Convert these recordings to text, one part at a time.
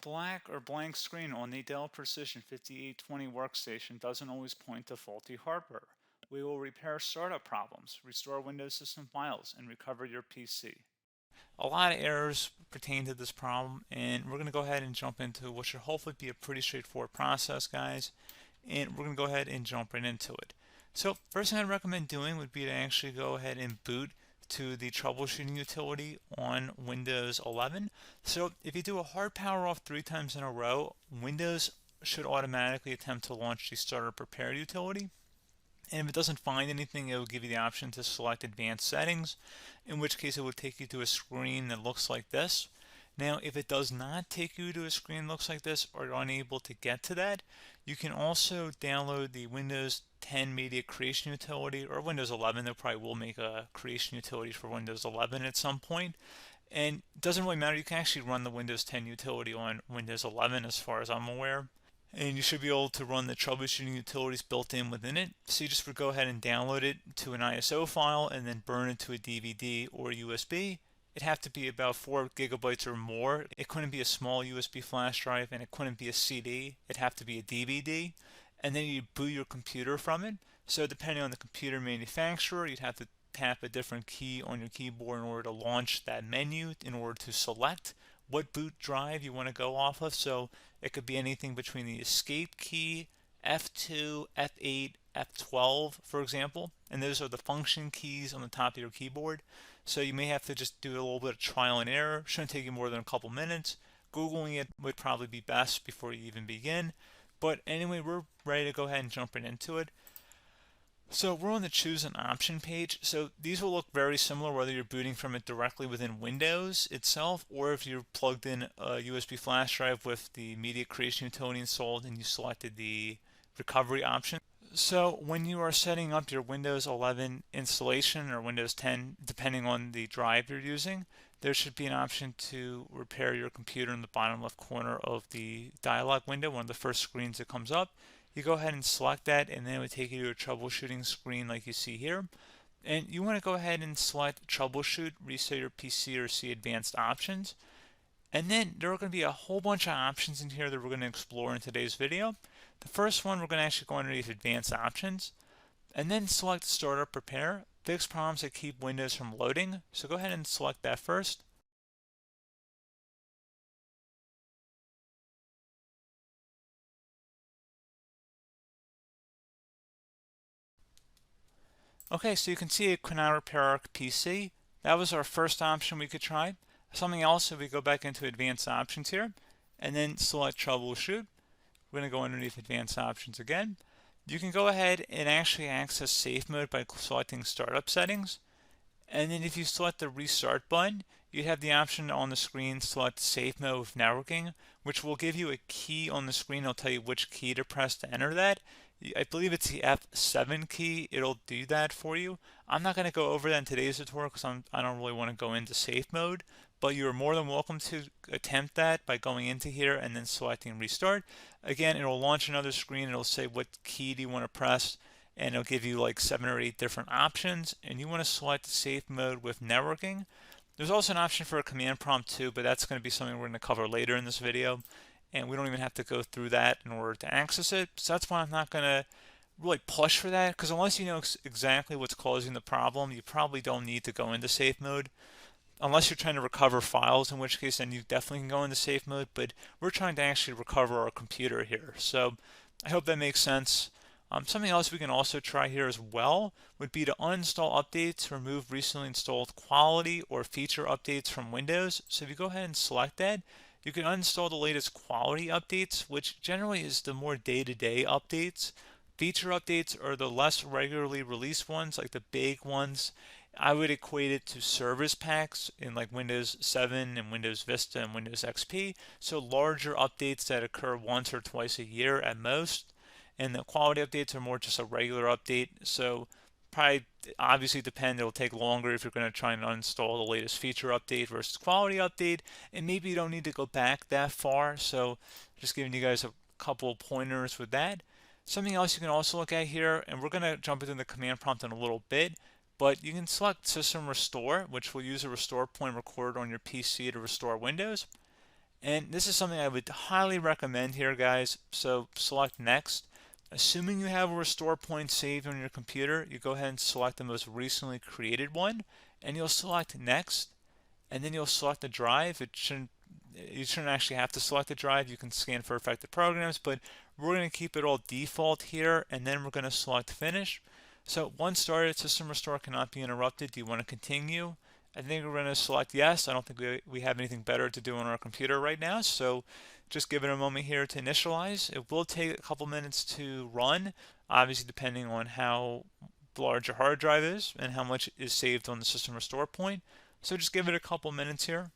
black or blank screen on the Dell Precision 5820 workstation doesn't always point to faulty hardware. We will repair startup problems, restore Windows system files, and recover your PC. A lot of errors pertain to this problem, and we're going to go ahead and jump into what should hopefully be a pretty straightforward process, guys. And we're going to go ahead and jump right into it. So first thing I'd recommend doing would be to actually go ahead and boot to the troubleshooting utility on Windows 11. So if you do a hard power off 3 times in a row, Windows should automatically attempt to launch the startup repair utility. And if it doesn't find anything, it will give you the option to select advanced settings, in which case it would take you to a screen that looks like this. Now, if it does not take you to a screen that looks like this, or you're unable to get to that, you can also download the Windows 10 Media Creation Utility, or Windows 11. They probably will make a creation utility for Windows 11 at some point. And it doesn't really matter, you can actually run the Windows 10 utility on Windows 11 as far as I'm aware. And you should be able to run the troubleshooting utilities built in within it. So you just would go ahead and download it to an ISO file and then burn it to a DVD or USB. It'd have to be about 4 gigabytes or more. It couldn't be a small USB flash drive, and it couldn't be a CD. It'd have to be a DVD. And then you boot your computer from it. So depending on the computer manufacturer, you'd have to tap a different key on your keyboard in order to launch that menu, in order to select what boot drive you want to go off of. So it could be anything between the escape key, F2, F8, F12, for example, and those are the function keys on the top of your keyboard. So you may have to just do a little bit of trial and error. Shouldn't take you more than a couple minutes. Googling it would probably be best before you even begin. But anyway, we're ready to go ahead and jump right into it. So we're on the choose an option page. So these will look very similar whether you're booting from it directly within Windows itself, or if you're plugged in a USB flash drive with the media creation utility installed and you selected the recovery option. So when you are setting up your Windows 11 installation or Windows 10, depending on the drive you're using, there should be an option to repair your computer in the bottom left corner of the dialog window, one of the first screens that comes up. You go ahead and select that, and then it would take you to a troubleshooting screen like you see here. And you want to go ahead and select troubleshoot, reset your PC, or see advanced options. And then there are going to be a whole bunch of options in here that we're going to explore in today's video. The first one, we're going to actually go underneath advanced options, and then select startup repair, fix problems that keep Windows from loading. So go ahead and select that first. Okay, so you can see it could not repair our PC. That was our first option we could try. Something else, if we go back into advanced options here, and then select troubleshoot, we're going to go underneath advanced options again. You can go ahead and actually access safe mode by selecting startup settings. And then if you select the restart button, you have the option on the screen, select safe mode with networking, which will give you a key on the screen. It'll tell you which key to press to enter that. I believe it's the F7 key. It'll do that for you. I'm not going to go over that in today's tutorial because I don't really want to go into safe mode, but you're more than welcome to attempt that by going into here and then selecting restart. Again, it'll launch another screen. It'll say what key do you want to press, and it'll give you like 7 or 8 different options, and you want to select safe mode with networking. There's also an option for a command prompt too, but that's going to be something we're going to cover later in this video, and we don't even have to go through that in order to access it. So that's why I'm not going to really push for that, because unless you know exactly what's causing the problem, you probably don't need to go into safe mode. Unless you're trying to recover files, in which case then you definitely can go into safe mode, but we're trying to actually recover our computer here. So I hope that makes sense. Something else we can also try here as well would be to uninstall updates, remove recently installed quality or feature updates from Windows. So if you go ahead and select that, you can uninstall the latest quality updates, which generally is the more day-to-day updates. Feature updates are the less regularly released ones, like the big ones. I would equate it to service packs in like Windows 7 and Windows Vista and Windows XP. So larger updates that occur once or twice a year at most. And the quality updates are more just a regular update. So probably obviously depend, it'll take longer if you're going to try and uninstall the latest feature update versus quality update, and maybe you don't need to go back that far. So just giving you guys a couple pointers with that. Something else you can also look at here, and we're going to jump into the command prompt in a little bit, but you can select system restore, which will use a restore point recorded on your PC to restore Windows. And this is something I would highly recommend here, guys. So select next. Assuming you have a restore point saved on your computer, you go ahead and select the most recently created one, and you'll select next, and then you'll select the drive. You shouldn't actually have to select the drive. You can scan for affected programs, but we're going to keep it all default here, and then we're going to select finish. So once started, system restore cannot be interrupted. Do you want to continue? I think we're going to select yes. I don't think we have anything better to do on our computer right now, so just give it a moment here to initialize. It will take a couple minutes to run, obviously depending on how large your hard drive is and how much is saved on the system restore point. So just give it a couple minutes here.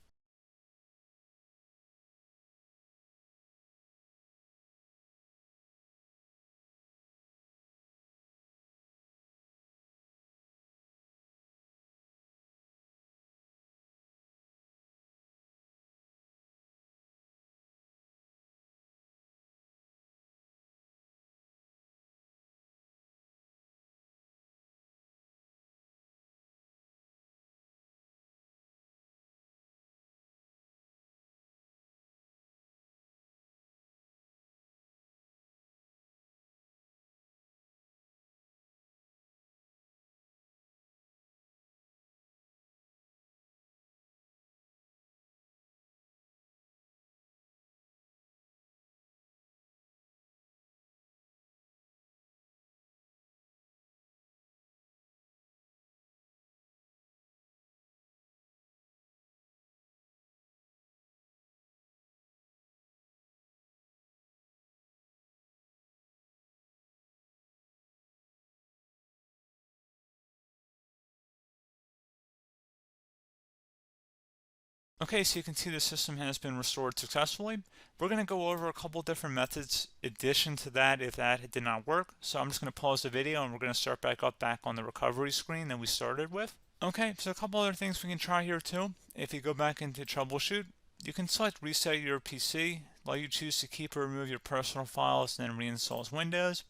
Okay, so you can see the system has been restored successfully. We're going to go over a couple different methods in addition to that if that did not work. So I'm just going to pause the video and we're going to start back on the recovery screen that we started with. Okay, so a couple other things we can try here too. If you go back into troubleshoot, you can select reset your PC, let you choose to keep or remove your personal files and then reinstalls Windows.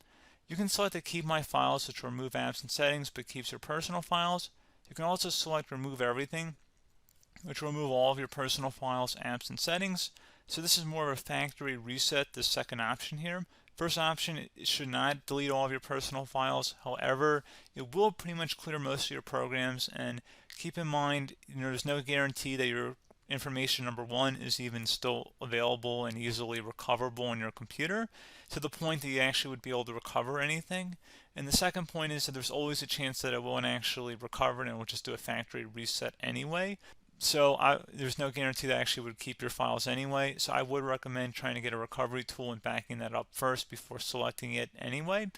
You can select to keep my files, which will remove apps and settings but keeps your personal files. You can also select remove everything, which will remove all of your personal files, apps, and settings. So this is more of a factory reset, the second option here. First option, it should not delete all of your personal files. However, it will pretty much clear most of your programs. And keep in mind, there's no guarantee that your information, number one, is even still available and easily recoverable on your computer to the point that you actually would be able to recover anything. And the second point is that there's always a chance that it won't actually recover and it will just do a factory reset anyway. So there's no guarantee that actually would keep your files anyway. So I would recommend trying to get a recovery tool and backing that up first before selecting it anyway.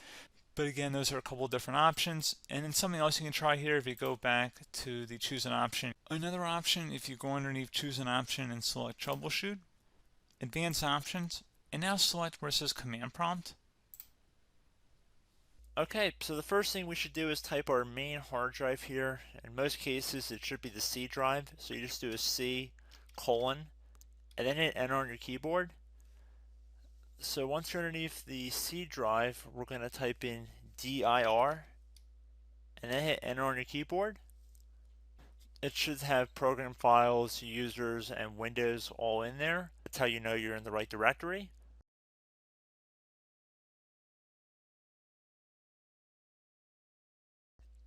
But again, those are a couple different options. And then something else you can try here if you go back to the choose an option. Another option, if you go underneath choose an option and select troubleshoot, advanced options, and now select where it says command prompt. Okay, so the first thing we should do is type our main hard drive here. In most cases, it should be the C drive. So you just do a C colon and then hit enter on your keyboard. So once you're underneath the C drive, we're going to type in dir and then hit enter on your keyboard. It should have program files, users, and Windows all in there. That's how you know you're in the right directory.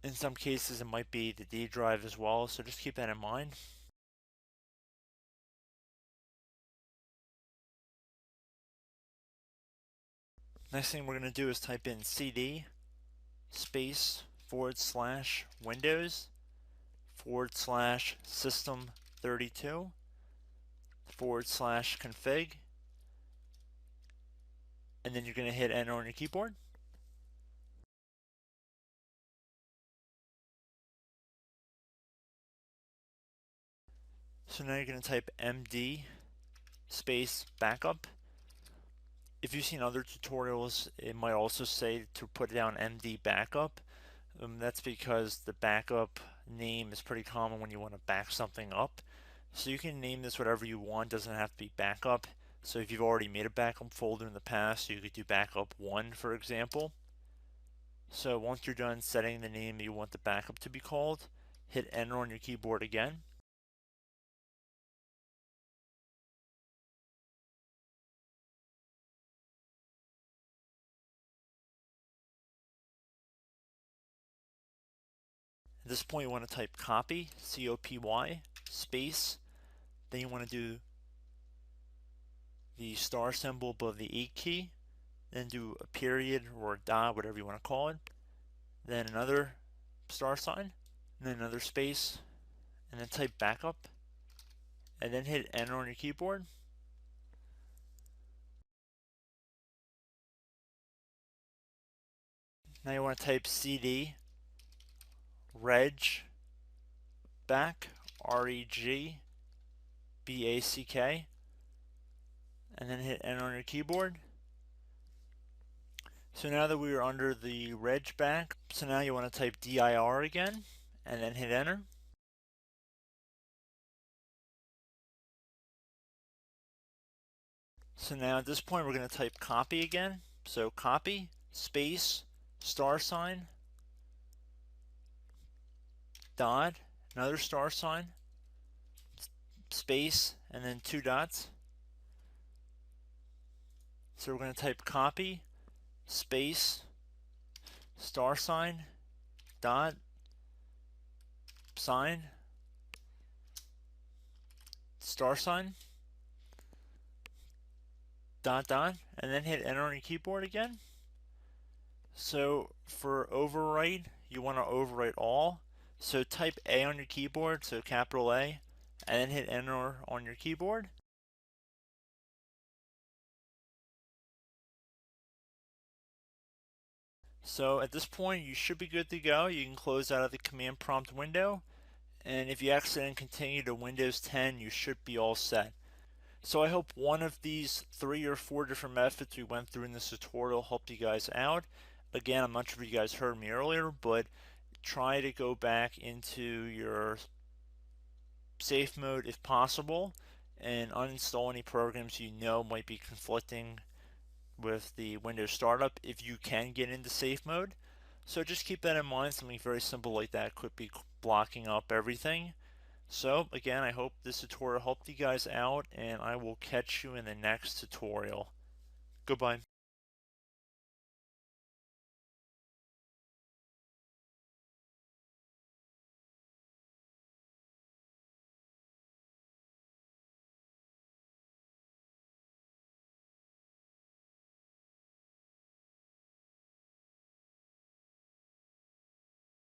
In some cases, it might be the D drive as well, so just keep that in mind. Next thing we're going to do is type in cd space / Windows / system 32 / config, and then you're going to hit enter on your keyboard. So now you're going to type md space backup. If you've seen other tutorials, it might also say to put down md backup. That's because the backup name is pretty common when you want to back something up. So you can name this whatever you want, doesn't have to be backup. So if you've already made a backup folder in the past, you could do backup 1, for example. So once you're done setting the name you want the backup to be called, hit enter on your keyboard again. At this point you want to type copy, C-O-P-Y, space, then you want to do the star symbol above the 8 key, then do a period or a dot, whatever you want to call it, then another star sign, and then another space, and then type backup, and then hit enter on your keyboard. Now you want to type cd reg back, R-E-G-B-A-C-K, and then hit enter on your keyboard. So now that we are under the reg back, so now you want to type dir again, and then hit enter. So now at this point we're going to type copy again. So copy, space, star sign, dot, another star sign, space, and then 2 dots. So we're going to type copy, space, star sign, dot, sign, star sign, dot, dot, and then hit enter on your keyboard again. So for overwrite, you want to overwrite all. So type A on your keyboard, so capital A, and then hit enter on your keyboard. So at this point you should be good to go. You can close out of the command prompt window, and if you accidentally continue to Windows 10 you should be all set. So I hope one of these 3 or 4 different methods we went through in this tutorial helped you guys out. Again, I'm not sure if you guys heard me earlier, but try to go back into your safe mode if possible and uninstall any programs you know might be conflicting with the Windows startup if you can get into safe mode. So just keep that in mind. Something very simple like that could be blocking up everything. So again, I hope this tutorial helped you guys out, and I will catch you in the next tutorial. Goodbye.